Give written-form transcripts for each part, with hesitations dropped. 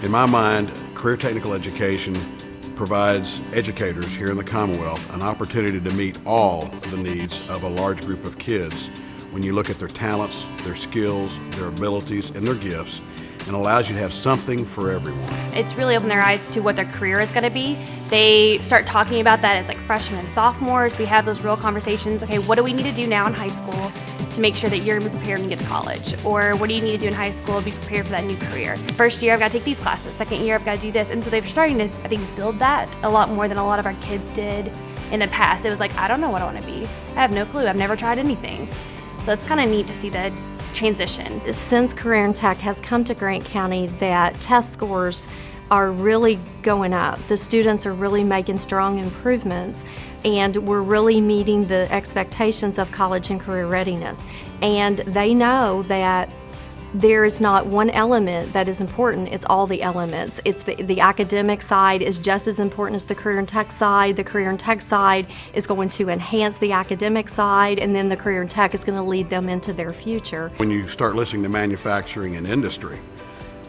In my mind, career technical education provides educators here in the Commonwealth an opportunity to meet all of the needs of a large group of kids when you look at their talents, their skills, their abilities, and their gifts, and allows you to have something for everyone. It's really opened their eyes to what their career is going to be. They start talking about that as like freshmen and sophomores. We have those real conversations. Okay, what do we need to do now in high school to make sure that you're going to be prepared when you get to college? Or what do you need to do in high school to be prepared for that new career? First year, I've got to take these classes. Second year, I've got to do this. And so they're starting to, I think, build that a lot more than a lot of our kids did in the past. It was like, I don't know what I want to be. I have no clue. I've never tried anything. So it's kind of neat to see the transition. Since Career and Tech has come to Grant County, that test scores are really going up. The students are really making strong improvements, and we're really meeting the expectations of college and career readiness. And they know that there is not one element that is important, it's all the elements. It's the academic side is just as important as the career and tech side. The career and tech side is going to enhance the academic side, and then the career and tech is going to lead them into their future. When you start listening to manufacturing and industry,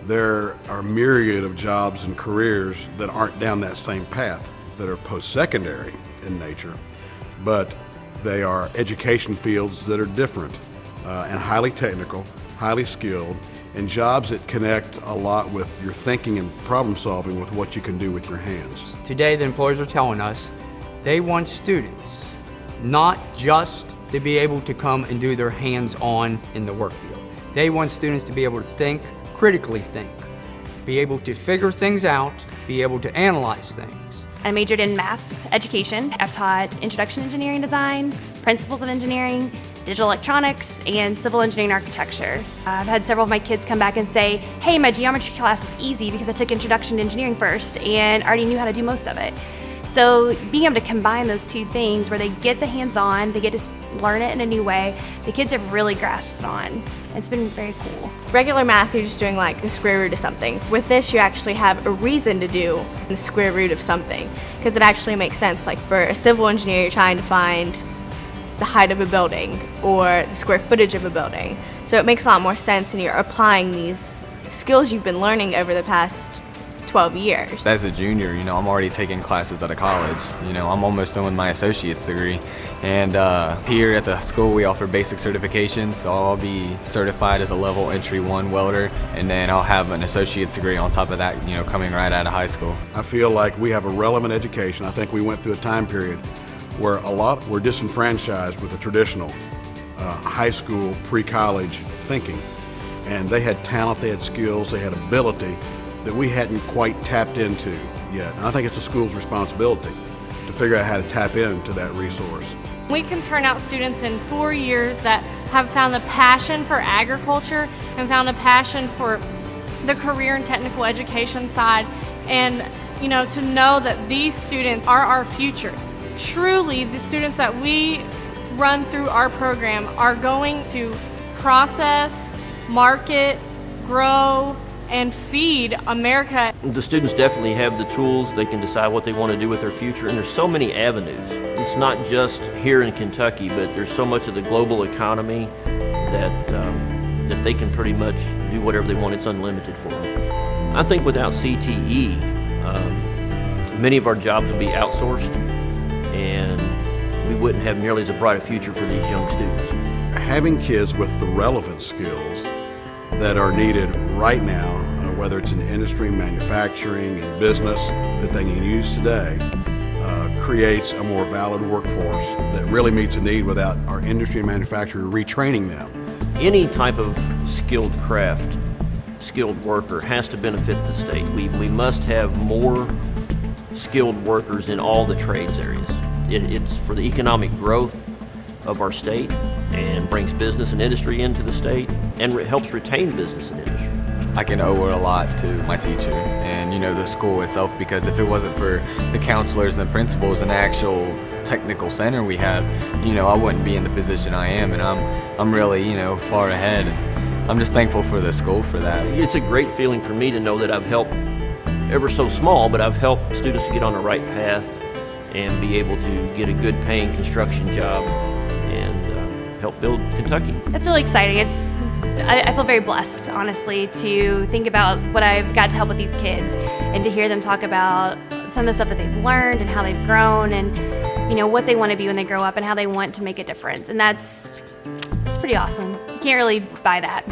there are a myriad of jobs and careers that aren't down that same path, that are post-secondary in nature, but they are education fields that are different and highly technical, highly skilled, and jobs that connect a lot with your thinking and problem solving with what you can do with your hands. Today the employers are telling us they want students not just to be able to come and do their hands-on in the work field. They want students to be able to think, critically think, be able to figure things out, be able to analyze things. I majored in math education. I've taught introduction to engineering design, principles of engineering, digital electronics, and civil engineering architecture. I've had several of my kids come back and say, hey, my geometry class was easy because I took introduction to engineering first and already knew how to do most of it. So being able to combine those two things where they get the hands-on, they get to learn it in a new way, the kids have really grasped it on. It's been very cool. Regular math, you're just doing like the square root of something. With this, you actually have a reason to do the square root of something, because it actually makes sense. Like for a civil engineer, you're trying to find the height of a building or the square footage of a building. So it makes a lot more sense, and you're applying these skills you've been learning over the past 12 years. As a junior, I'm already taking classes out of college. I'm almost done with my associate's degree. And here at the school we offer basic certifications, so I'll be certified as a level entry 1 welder, and then I'll have an associate's degree on top of that, coming right out of high school. I feel like we have a relevant education. I think we went through a time period where a lot were disenfranchised with the traditional high school, pre-college thinking. And they had talent, they had skills, they had ability that we hadn't quite tapped into yet. And I think it's the school's responsibility to figure out how to tap into that resource. We can turn out students in 4 years that have found the passion for agriculture and found a passion for the career and technical education side, and to know that these students are our future. Truly, the students that we run through our program are going to process, market, grow, and feed America. The students definitely have the tools. They can decide what they want to do with their future, and there's so many avenues. It's not just here in Kentucky, but there's so much of the global economy that they can pretty much do whatever they want. It's unlimited for them. I think without CTE, many of our jobs would be outsourced, and we wouldn't have nearly as bright a future for these young students. Having kids with the relevant skills that are needed right now, whether it's in industry, manufacturing, and business, that they can use today, creates a more valid workforce that really meets a need without our industry and manufacturing retraining them. Any type of skilled craft, skilled worker has to benefit the state. We must have more skilled workers in all the trades areas. It's for the economic growth of our state, and brings business and industry into the state, and helps retain business and industry. I can owe a lot to my teacher and the school itself, because if it wasn't for the counselors and the principals and the actual technical center we have, I wouldn't be in the position I am, and I'm really far ahead. I'm just thankful for the school for that. It's a great feeling for me to know that I've helped, ever so small, but I've helped students to get on the right path and be able to get a good paying construction job and help build Kentucky. It's really exciting. It's I feel very blessed, honestly, to think about what I've got to help with these kids and to hear them talk about some of the stuff that they've learned and how they've grown and, you know, what they want to be when they grow up and how they want to make a difference. And that's pretty awesome. You can't really buy that.